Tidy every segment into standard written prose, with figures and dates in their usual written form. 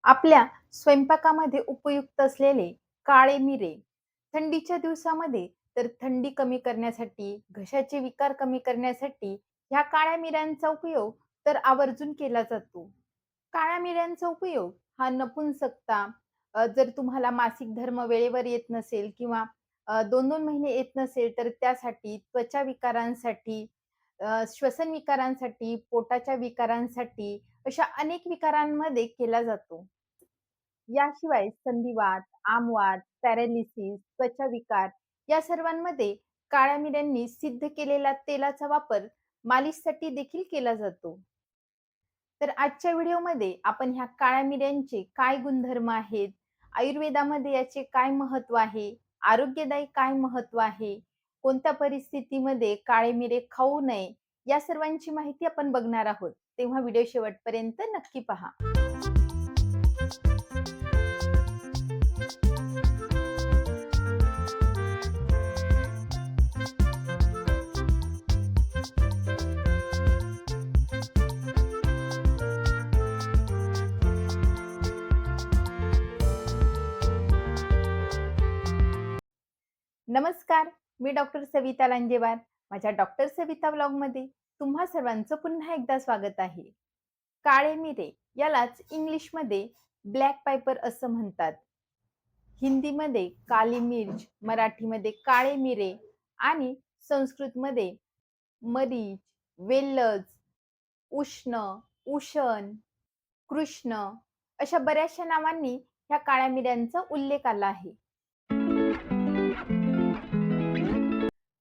आपल्या स्वयंपाकामध्ये उपयुक्त असलेले काळे मिरे थंडीच्या दिवसामध्ये तर थंडी कमी करण्यासाठी, घशाचे विकार कमी करण्यासाठी ह्या काळ्या मिऱ्यांचा उपयोग तर आवर्जून केला जातो. काळ्या मिऱ्यांचा उपयोग हा नपुंसकता, जर तुम्हाला मासिक धर्म वेळेवर येत नसेल किंवा 2-2 महिने येत नसेल तर त्यासाठी, त्वचा विकारांसाठी, श्वसन विकारांसाठी, पोटाच्या विकारांसाठी अशा अनेक विकारांमध्ये केला जातो. याशिवाय संधिवात, आमवात, पॅरालिसिस, त्वचाविकार या सर्वांमध्ये काळ्या मिऱ्यांनी सिद्ध केलेला तेलाचा वापर मालिशसाठी देखील केला जातो. तर आजच्या व्हिडिओमध्ये आपण ह्या काळ्या मिऱ्यांचे काय गुणधर्म आहेत, आयुर्वेदामध्ये याचे काय महत्त्व आहे, आरोग्यदायी काय महत्त्व आहे, कोणत्या परिस्थितीमध्ये काळे मिरे खाऊ नये, या सर्वांची माहिती आपण बघणार आहोत. तेव्हा व्हिडिओ शेवटपर्यंत नक्की पहा. नमस्कार, मी डॉक्टर सविता लांजेवार. माझ्या डॉक्टर सविता व्लॉगमध्ये तुम्हा सर्वांचं पुन्हा एकदा स्वागत आहे. काळे मिरे यालाच इंग्लिशमध्ये ब्लॅक पेपर असं म्हणतात. हिंदीमध्ये काली मिर्च, मराठीमध्ये काळे मिरे आणि संस्कृतमध्ये मरीच, वेल्लज, उष्ण, उशन, कृष्ण अशा बऱ्याचशा नावांनी ह्या काळ्या मिऱ्यांचा उल्लेख आला आहे.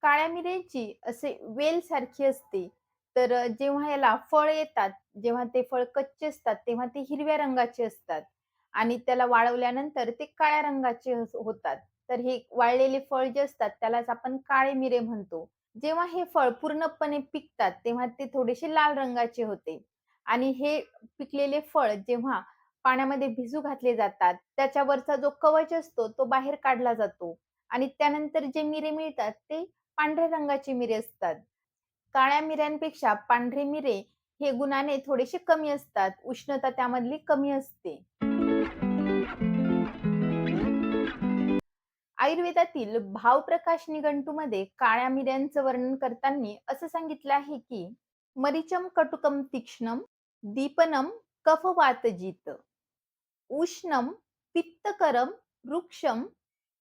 काळ्या मिऱ्याची असे वेल सारखी असते. तर जेव्हा याला फळ येतात, जेव्हा ते फळ कच्चे असतात, तेव्हा ते हिरव्या रंगाचे असतात आणि त्याला वाळवल्यानंतर ते काळ्या रंगाचे होतात. तर हे वाळलेले फळ जे असतात त्यालाच आपण काळे मिरे म्हणतो. जेव्हा हे फळ पूर्णपणे पिकतात, तेव्हा ते थोडेसे लाल रंगाचे होते आणि हे पिकलेले फळ जेव्हा पाण्यामध्ये भिजू घातले जातात, त्याच्यावरचा जो कवच असतो तो बाहेर काढला जातो आणि त्यानंतर जे मिरे मिळतात ते पांढऱ्या रंगाचे मिरे असतात. काळ्या मिऱ्यांपेक्षा पांढरे मिरे हे गुणाने थोडेसे कमी असतात. उष्णता त्यामधली कमी असते. आयुर्वेदातील भावप्रकाश निघंटूमध्ये काळ्या मिऱ्यांचं वर्णन करताना असं सांगितलं आहे की मरीचम कटुकम तीक्ष्णम दीपनम कफवातजित उष्णम पित्तकरम वृक्षम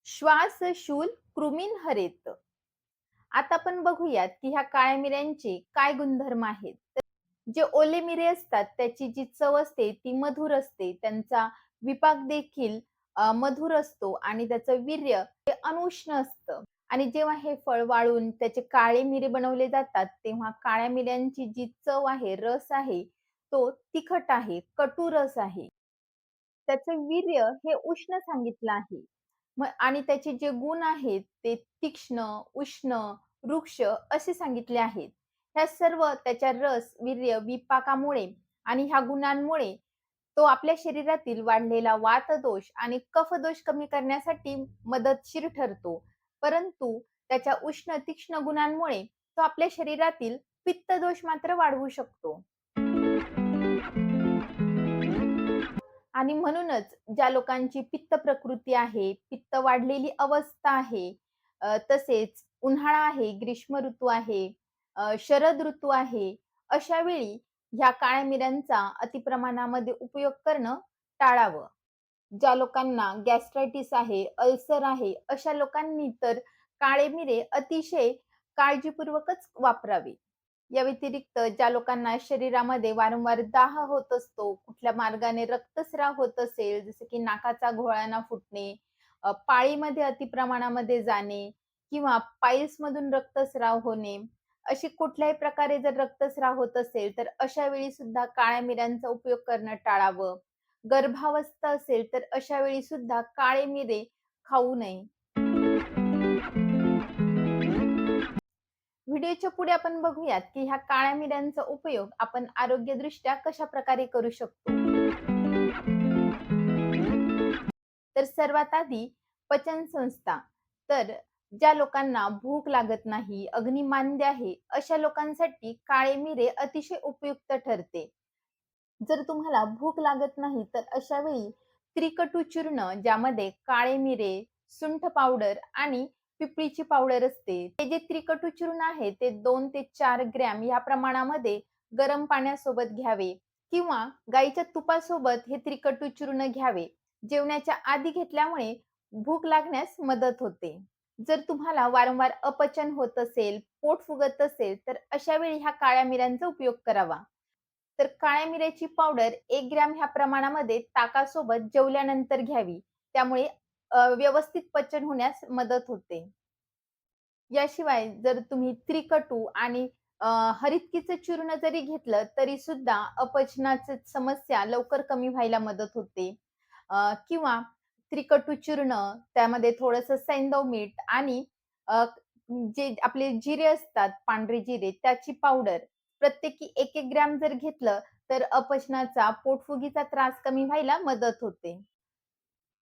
श्वासशूल कृमीन हरेत. आता आपण बघूयात की ह्या काळ्या मिऱ्यांचे काय गुणधर्म आहेत. जे ओले मिरे असतात त्याची जी चव असते ती मधुर असते. त्यांचा विपाक देखील मधुर असतो आणि त्याचं वीर्य हे अनुष्ण असतं. आणि जेव्हा हे फळ वाळून त्याचे काळे मिरे बनवले जातात, तेव्हा काळ्या मिऱ्यांची जी चव आहे, रस आहे, तो तिखट आहे, कटू रस आहे. त्याचं वीर्य हे उष्ण सांगितलं आहे. मग आणि त्याचे जे गुण आहेत ते तीक्ष्ण, उष्ण, वृक्ष असे सांगितले आहेत. ह्या सर्व त्याच्या रस, वीर्य, विपाकामुळे आणि ह्या गुणांमुळे तो आपल्या शरीरातील वाढलेला वातदोष आणि कफदोष कमी करण्यासाठी मदतशीर ठरतो. परंतु त्याच्या उष्ण, तीक्ष्ण गुणांमुळे तो आपल्या शरीरातील पित्तदोष मात्र वाढवू शकतो. आणि म्हणूनच ज्या लोकांची पित्त प्रकृती आहे, पित्त वाढलेली अवस्था आहे, तसेच उन्हाळा आहे, ग्रीष्म ऋतू आहे, शरद ऋतू आहे, अशा वेळी ह्या काळ्या मिऱ्यांचा अतिप्रमाणामध्ये उपयोग करणं टाळावं. ज्या लोकांना गॅस्ट्रायटिस आहे, अल्सर आहे, अशा लोकांनी तर काळे मिरे अतिशय काळजीपूर्वकच वापरावे. या व्यतिरिक्त ज्या लोकांना शरीरामध्ये वारंवार दाह होत असतो, कुठल्या मार्गाने रक्तस्राव होत असेल, जसं की नाकाचा घोळाना फुटणे, पाळीमध्ये अतिप्रमाणामध्ये जाणे किंवा पाईल्समधून रक्तस्राव होणे, अशी कुठल्याही प्रकारे जर रक्तस्राव होत असेल, तर अशा वेळी सुद्धा काळ्या मिऱ्यांचा उपयोग करणं टाळावं. गर्भावस्था असेल, तर अशा वेळी सुद्धा काळे मिरे खाऊ नये. व्हिडिओच्या पुढे आपण बघूयात, की ह्या काळ्या मिऱ्यांचा उपयोग आपण आरोग्यदृष्ट्या कशाप्रकारे करू शकतो. तर सर्वात आधी पचन संस्था. तर ज्या लोकांना भूक लागत नाही, अग्निमांद्य आहे, अशा लोकांसाठी काळे मिरे अतिशय उपयुक्त ठरते. जर तुम्हाला भूक लागत नाही, तर अशा वेळी त्रिकटू चूर्ण ज्यामध्ये काळे मिरे, सुंठ पावडर आणि पिपळीची पावडर असते. ते जे त्रिकटू चूर्ण आहे ते 2 ते 4 ग्रॅम या प्रमाणामध्ये गरम पाण्यासोबत घ्यावे किंवा गाईच्या तुपासोबत हे त्रिकटू चूर्ण घ्यावे. जेवणाच्या आधी घेतल्यामुळे भूक लागण्यास मदत होते. जर तुम्हाला वारंवार अपचन होत असेल, पोट फुगत असेल, तर अशा वेळी ह्या काळ्या मिऱ्यांचा उपयोग करावा. तर काळ्या मिऱ्याची पावडर 1 ग्रॅम ह्या प्रमाणामध्ये ताकासोबत जेवल्यानंतर घ्यावी. त्यामुळे व्यवस्थित पचन होण्यास मदत होते. याशिवाय जर तुम्ही त्रिकटू आणि अ, हरितकीचं चूर्ण जरी घेतलं, तरी सुद्धा अपचनाची समस्या लवकर कमी व्हायला मदत होते. किंवा त्रिकटू चूर्ण, त्यामध्ये थोडंसं सैंधव मीठ आणि अ, जे आपले जिरे असतात, पांढरे जिरे, त्याची पावडर प्रत्येकी 1-1 ग्रॅम जर घेतलं, तर अपचनाचा, पोटफुगीचा त्रास कमी व्हायला मदत होते.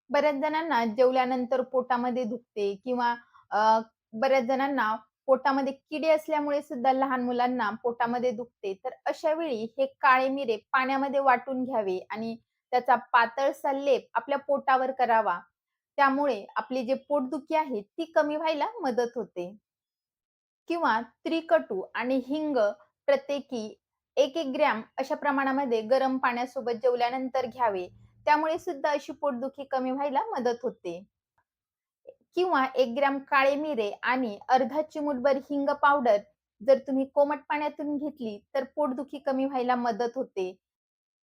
बऱ्याच जणांना जेवल्यानंतर पोटामध्ये दुखते किंवा अ, बऱ्याच जणांना पोटामध्ये किडे असल्यामुळे सुद्धा लहान मुलांना पोटामध्ये दुखते. तर अशा वेळी हे काळे मिरे पाण्यामध्ये वाटून घ्यावे आणि त्याचा पातळसा लेप आपल्या पोटावर करावा. त्यामुळे आपली जे पोटदुखी आहे ती कमी व्हायला मदत होते. किंवा त्रिकटू आणि हिंग प्रत्येकी 1-1 ग्रॅम अशा प्रमाणामध्ये गरम पाण्यासोबत जेवल्यानंतर घ्यावे. त्यामुळे सुद्धा अशी पोटदुखी कमी व्हायला मदत होते. किंवा 1 ग्रॅम काळे मिरे आणि अर्धा चिमूटभर हिंग पावडर जर तुम्ही कोमट पाण्यातून घेतली, तर पोटदुखी कमी व्हायला मदत होते.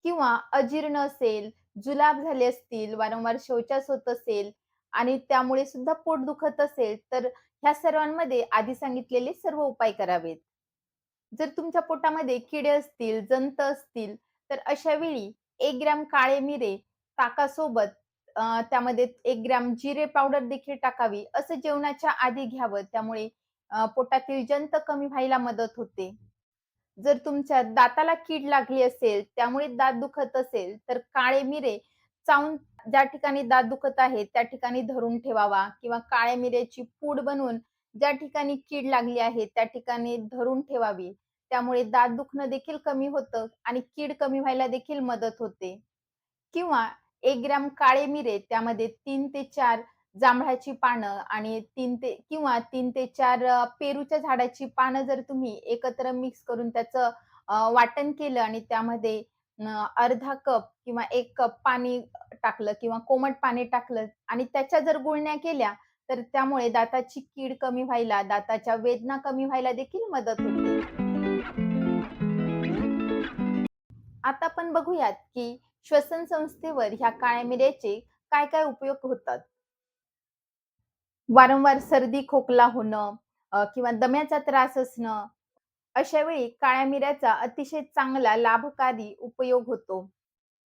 किंवा अजीर्ण असेल, जुलाब झाले असतील, वारंवार शौचास होत असेल आणि त्यामुळे सुद्धा पोट दुखत असेल, तर ह्या सर्वांमध्ये आधी सांगितलेले सर्व उपाय करावेत. जर तुमच्या पोटामध्ये किडे असतील, जंत असतील, तर अशा वेळी 1 ग्रॅम काळे मिरे ताकासोबत त्यामध्ये 1 ग्रॅम जिरे पावडर देखील टाकावी. असं जेवणाच्या आधी घ्यावं. त्यामुळे पोटातील जंत कमी व्हायला मदत होते. जर तुमच्या दाताला कीड लागली असेल, त्यामुळे दात दुखत असेल, तर काळे मिरे चावून ज्या ठिकाणी दात दुखत आहे, त्या ठिकाणी धरून ठेवावा किंवा काळ्या मिऱ्याची पूड बनवून ज्या ठिकाणी कीड लागली आहे, त्या ठिकाणी धरून ठेवावी. त्यामुळे दात दुखणं देखील कमी होतं आणि कीड कमी व्हायला देखील मदत होते. किंवा 1 ग्रॅम काळे मिरे, त्यामध्ये 3 ते 4 जांभळाची पानं आणि 3 ते 4 पेरूच्या झाडाची पानं जर तुम्ही एकत्र मिक्स करून त्याचं वाटण केलं आणि त्यामध्ये अर्धा कप किंवा 1 कप पाणी टाकलं किंवा कोमट पाणी टाकलं आणि त्याच्या जर गुळण्या केल्या, तर त्यामुळे दाताची कीड कमी व्हायला, दाताच्या वेदना कमी व्हायला देखील मदत होते. आता आपण बघूयात, की श्वसन संस्थेवर ह्या काळ्या मिऱ्याचे काय-काय उपयोग होतात. वारंवार सर्दी, खोकला होणं किंवा दम्याचा त्रास असणं, अशा वेळी काळ्या मिऱ्याचा अतिशय चांगला लाभकारी उपयोग होतो.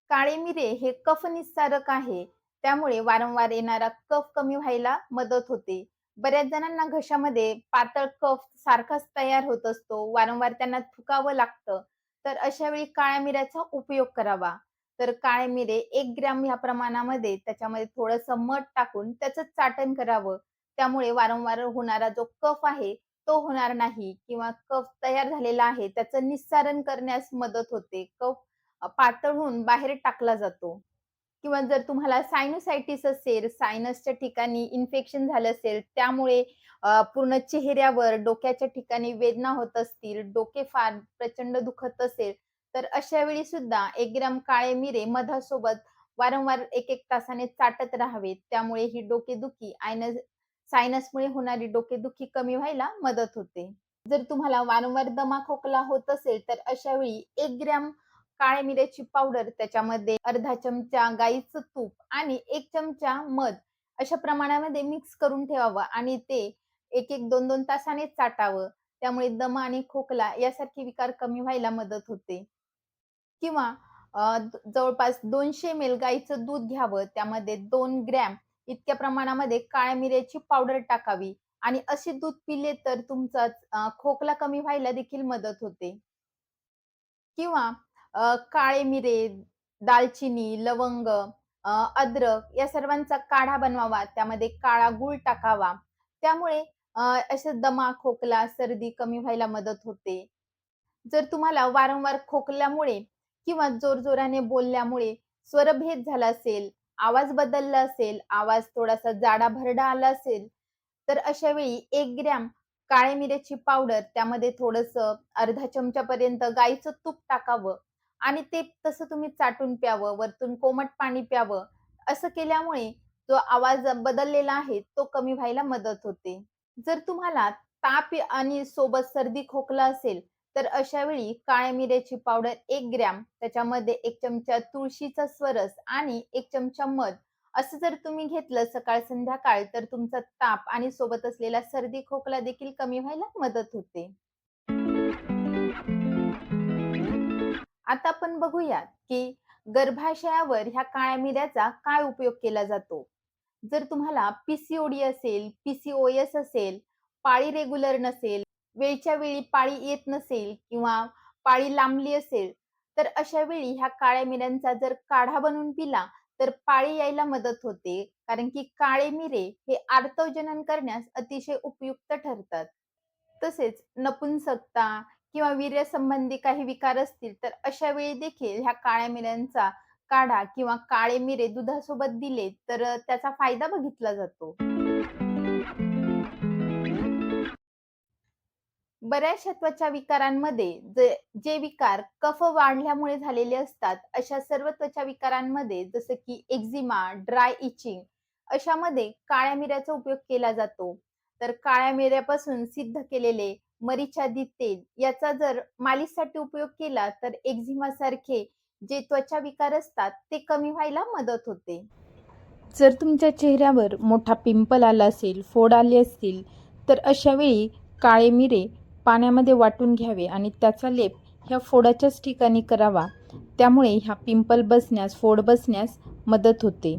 काळे मिरे हे कफ निस्सारक आहे. त्यामुळे वारंवार येणारा कफ कमी व्हायला मदत होते. बऱ्याच जणांना घशामध्ये पातळ कफ सारखाच तयार होत असतो. वारंवार त्यांना थुकावं लागतं. तर अशा वेळी काळ्या मिऱ्याचा उपयोग करावा. तर काळे मिरे 1 ग्रॅम या प्रमाणामध्ये त्याच्यामध्ये थोडंसं मध टाकून त्याचं चाटण करावं. त्यामुळे वारंवार होणारा जो कफ आहे, तो होणार नाही किंवा कफ तयार झालेला आहे, त्याचं निस्सारण करण्यास मदत होते. कफ पातळ होऊन बाहेर टाकला जातो. किंवा जर तुम्हाला सायनुसायटिस असेल, सायनसच्या ठिकाणी इन्फेक्शन झालं असेल, त्यामुळे पूर्ण चेहऱ्यावर, डोक्याच्या ठिकाणी वेदना होत असतील, डोके फार प्रचंड दुखत असेल, तर अशा वेळी सुद्धा 1 ग्राम काळे मिरे मधासोबत वारंवार 1-1 तासाने चाटत राहावे. त्यामुळे ही डोकेदुखी सायनसमुळे होणारी डोकेदुखी कमी व्हायला मदत होते. जर तुम्हाला वारंवार दमा खोकला होत असेल, तर अशा वेळी 1 ग्रॅम काळ्या मिऱ्याची पावडर, त्याच्यामध्ये अर्धा चमचा गाईचं तूप आणि 1 चमचा मध अशा प्रमाणामध्ये मिक्स करून ठेवावं आणि ते 1-1, 2-2 तासाने चाटावं. त्यामुळे दमा आणि खोकला यासारखे विकार कमी व्हायला मदत होते. किंवा जवळपास 200 एम-एल गाईचं दूध घ्यावं. त्यामध्ये 2 ग्रॅम इतक्या प्रमाणामध्ये काळ्या मिऱ्याची पावडर टाकावी आणि असे दूध पिले तर तुमचा खोकला कमी व्हायला देखील मदत होते. किंवा काळे मिरे, दालचिनी, लवंग, अद्रक या सर्वांचा काढा बनवावा. त्यामध्ये काळा गूळ टाकावा. त्यामुळे असं दमा, खोकला, सर्दी कमी व्हायला मदत होते. जर तुम्हाला वारंवार खोकल्यामुळे किंवा जोरजोराने बोलल्यामुळे स्वरभेद झाला असेल, आवाज बदलला असेल, आवाज थोडासा जाडा-भरडा आला असेल, तर अशा वेळी 1 ग्रॅम काळ्या मिऱ्याची पावडर, त्यामध्ये थोडंसं अर्धा चमचापर्यंत गाईचं तूप टाकावं आणि ते तसं तुम्ही चाटून प्यावं, वरतून कोमट पाणी प्यावं. असं केल्यामुळे जो आवाज बदललेला आहे, तो कमी व्हायला मदत होते. जर तुम्हाला ताप आणि सोबत सर्दी खोकला असेल, तर अशा वेळी काळ्या मिऱ्याची पावडर 1 ग्रॅम, त्याच्यामध्ये 1 चमचा तुळशीचा स्वरस आणि 1 चमचा मध असं जर तुम्ही घेतलं सकाळ-संध्याकाळ, तर तुमचा ताप आणि सोबत असलेला सर्दी खोकला देखील कमी व्हायला मदत होते. आता आपण बघूया, की गर्भाशयावर ह्या काळ्या मिऱ्याचा काय उपयोग केला जातो. जर तुम्हाला पी-सी-ओ-डी असेल, पी-सी-ओ-एस असेल, पाळी रेग्युलर नसेल, वेळच्या वेळी पाळी येत नसेल किंवा पाळी लांबली असेल, तर अशा वेळी ह्या काळ्या मिऱ्यांचा जर काढा बनवून पिला, तर पाळी यायला मदत होते. कारण की काळे मिरे हे आर्तवजनन करण्यास अतिशय उपयुक्त ठरतात. तसेच नपुंसकता किंवा वीर्यसंबंधी काही विकार असतील, तर अशा वेळी देखील ह्या काळ्या मिऱ्यांचा काढा किंवा काळे मिरे दुधासोबत दिले, तर त्याचा फायदा बघितला जातो. बऱ्याचशा त्वचा विकारांमध्ये जे विकार कफ वाढल्यामुळे झालेले असतात, अशा सर्व त्वचा विकारांमध्ये जसं की एक्झिमा, ड्राय इचिंग अशामध्ये काळ्या मिऱ्याचा उपयोग केला जातो. तर काळ्या मिऱ्यापासून सिद्ध केलेले मरीच्यादी तेल याचा जर मालिशसाठी उपयोग केला, तर एक्झिमासारखे जे त्वचा विकार असतात, ते कमी व्हायला मदत होते. जर तुमच्या चेहऱ्यावर मोठा पिंपल आला असेल, फोड आले असतील, तर अशा वेळी काळे मिरे पाण्यामध्ये वाटून घ्यावे आणि त्याचा लेप ह्या फोडाच्याच ठिकाणी करावा. त्यामुळे ह्या पिंपल बसण्यास, फोड बसण्यास मदत होते.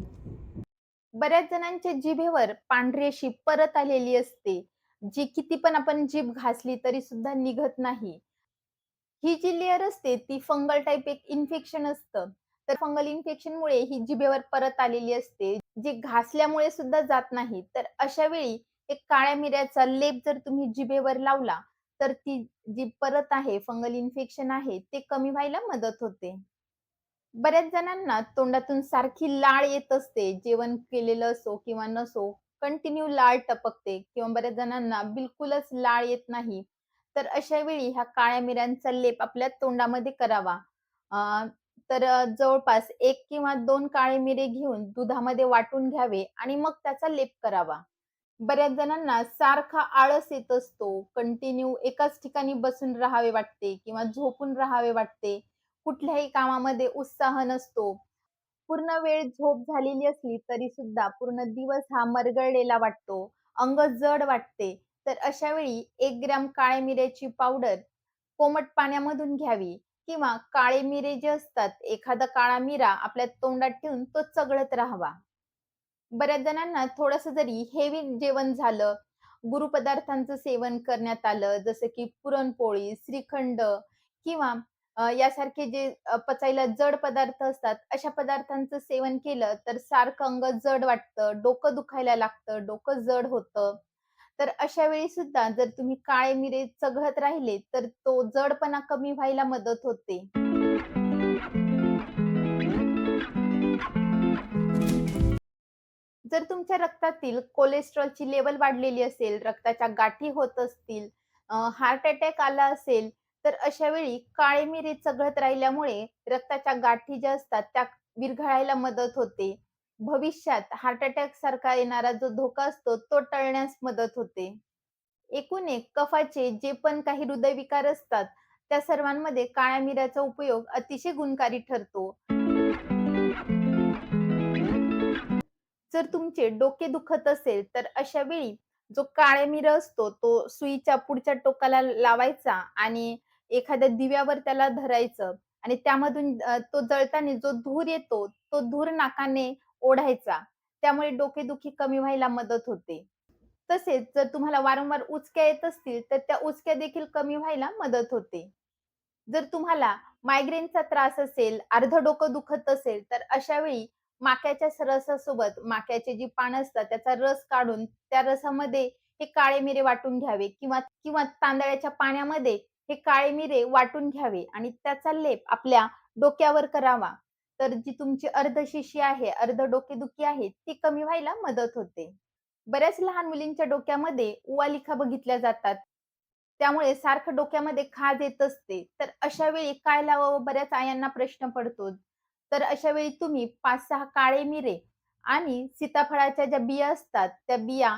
बऱ्याच जणांच्या जिभेवर पांढरी अशी परत आलेली असते, जी किती पण आपण जीभ घासली तरी सुद्धा निघत नाही. ही जी लेयर असते ती फंगल टाइप एक इन्फेक्शन असतं. तर फंगल इन्फेक्शनमुळे ही जिभेवर परत आलेली असते, जी घासल्यामुळे सुद्धा जात नाही. तर अशा वेळी एक काळ्या मिऱ्याचा लेप जर तुम्ही जिभेवर लावला, तर ती जी परत आहे, फंगल इन्फेक्शन आहे, ते कमी व्हायला मदत होते. बऱ्याच जणांना तोंडातून सारखी लाळ येत असते, जेवण केलेलं असो किंवा नसो, कंटिन्यू लाळ टपकते किंवा बऱ्याच जणांना बिलकुलच लाळ येत नाही. तर अशा वेळी ह्या काळ्या मिऱ्यांचा लेप आपल्या तोंडामध्ये करावा. अ, तर जवळपास 1 किंवा 2 काळे मिरे घेऊन दुधामध्ये वाटून घ्यावे आणि मग त्याचा लेप करावा. बऱ्याच जणांना सारखा आळस येत असतो. कंटिन्यू एकाच ठिकाणी बसून राहावे वाटते किंवा झोपून राहावे वाटते. कुठल्याही कामामध्ये उत्साह नसतो. पूर्ण वेळ झोप झालेली असली तरी सुद्धा पूर्ण दिवस हा मरगळलेला वाटतो. अंग जड वाटते. तर अशा वेळी 1 ग्रॅम काळ्या मिऱ्याची पावडर कोमट पाण्यामधून घ्यावी किंवा काळे मिरे जे असतात, एखादा काळा मिरा आपल्या तोंडात ठेवून तो चघळत राहावा. बऱ्याच जणांना थोडंसं जरी हेवी जेवण झालं, गुरू पदार्थांचं सेवन करण्यात आलं, जसं की पुरणपोळी, श्रीखंड किंवा यासारखे जे पचायला जड पदार्थ असतात, अशा पदार्थांचं सेवन केलं, तर सारखं अंग जड वाटतं, डोकं दुखायला लागतं, डोकं जड होतं. तर अशा वेळी सुद्धा जर तुम्ही काळे मिरे चघळत राहिले, तर तो जडपणा कमी व्हायला मदत होते. जर तुमच्या रक्तातील कोलेस्ट्रॉलची लेवल वाढलेली असेल, रक्ताच्या गाठी होत असतील, हार्ट अटॅक आला असेल, तर अशा वेळी काळे मिरी चघळत राहिल्यामुळे रक्ताच्या गाठी ज्या असतात त्या विरघळायला मदत होते. भविष्यात हार्ट अटॅक सारखा येणारा जो धोका असतो तो टळण्यास मदत होते. एकूण एक कफाचे जे पण काही हृदयविकार असतात, त्या सर्वांमध्ये काळ्या मिऱ्याचा उपयोग अतिशय गुणकारी ठरतो. जर तुमचे डोके दुखत असेल, तर अशा वेळी जो काळा मिरा असतो, तो सुईच्या पुढच्या टोकाला लावायचा आणि एखाद्या दिव्यावर त्याला धरायचं आणि त्यामधून तो जळताना जो धूर येतो, तो धूर नाकाने ओढायचा. त्यामुळे डोकेदुखी कमी व्हायला मदत होते. तसेच जर तुम्हाला वारंवार उचक्या येत असतील, तर त्या उचक्या देखील कमी व्हायला मदत होते. जर तुम्हाला मायग्रेनचा त्रास असेल, अर्धं डोकं दुखत असेल, तर अशा वेळी माक्याच्या रसासोबत माक्याची जी पानं असतात त्याचा रस काढून त्या रसामध्ये हे काळे मिरे वाटून घ्यावे किंवा किंवा तांदळाच्या पाण्यामध्ये हे काळे मिरे वाटून घ्यावे आणि त्याचा लेप आपल्या डोक्यावर करावा. तर जी तुमची अर्धशिशी आहे, अर्ध डोकेदुखी आहे, ती कमी व्हायला मदत होते. बऱ्याच लहान मुलींच्या डोक्यामध्ये उवालिका बघितल्या जातात. त्यामुळे सारखं डोक्यामध्ये खाज येत असते. तर अशा वेळी काय लावावं बऱ्याच आयांना प्रश्न पडतो. तर अशा वेळी तुम्ही 5-6 काळे मिरे आणि सीताफळाच्या ज्या बिया असतात, त्या बिया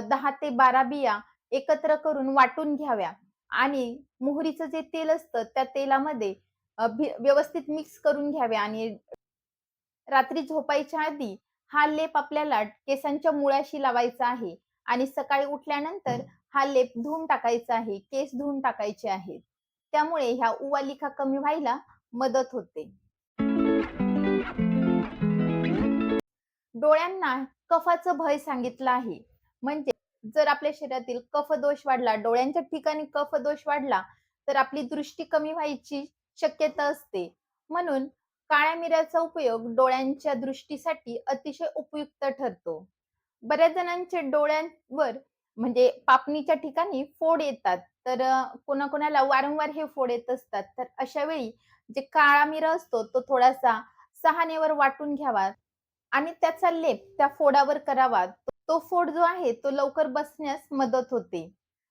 10 ते 12 बिया एकत्र करून वाटून घ्याव्या आणि मोहरीचं जे तेल असतं, त्या तेलामध्ये व्यवस्थित मिक्स करून घ्यावे आणि रात्री झोपायच्या आधी हा लेप आपल्याला केसांच्या मुळाशी लावायचा आहे आणि सकाळी उठल्यानंतर हा लेप धुवून टाकायचा आहे, केस धुवून टाकायचे आहेत. त्यामुळे ह्या उवालिका कमी व्हायला मदत होते. डोळ्यांना कफाचं भय सांगितलं आहे. म्हणजे जर आपल्या शरीरातील कफदोष वाढला, डोळ्यांच्या ठिकाणी कफदोष वाढला, तर आपली दृष्टी कमी व्हायची शक्यता असते. म्हणून काळ्या मिऱ्याचा उपयोग डोळ्यांच्या दृष्टीसाठी अतिशय उपयुक्त ठरतो. बऱ्याच जणांच्या डोळ्यांवर म्हणजे पापणीच्या ठिकाणी फोड येतात. तर कोणाकोणाला वारंवार हे फोड येत असतात. तर अशा वेळी जे काळा मिरा असतो, तो थोडासा सहाणेवर वाटून घ्यावा आणि त्याचा लेप त्या फोडावर करावा. तो फोड जो आहे तो लवकर बसण्यास मदत होते.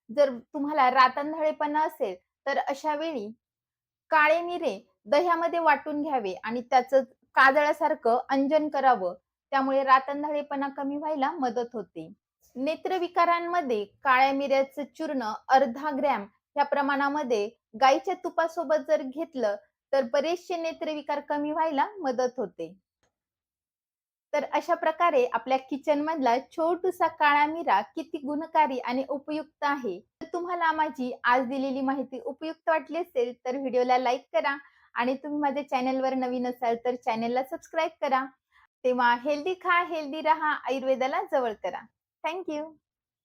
जर तुम्हाला रातआंधळेपणा असेल, तर अशा वेळी काळे मिरे दह्यामध्ये वाटून घ्यावे आणि त्याचं काजळासारखं अंजन करावं. त्यामुळे रातआंधळेपणा कमी व्हायला मदत होते. नेत्रविकारांमध्ये काळ्या मिऱ्याचं चूर्ण अर्धा ग्रॅम या प्रमाणामध्ये गाईच्या तुपासोबत जर घेतलं, तर बरेचसे नेत्रविकार कमी व्हायला मदत होते. तर अशा प्रकारे आपल्या किचनमधला छोटूसा काळा मिरा किती गुणकारी आणि उपयुक्त आहे. तर तुम्हाला माझी आज दिलेली माहिती उपयुक्त वाटली असेल, तर व्हिडिओला लाईक करा आणि तुम्ही माझ्या चॅनलवर नवीन असाल, तर चॅनलला सबस्क्राईब करा. तेव्हा हेल्दी खा, हेल्दी राहा, आयुर्वेदाला जवळ करा. थँक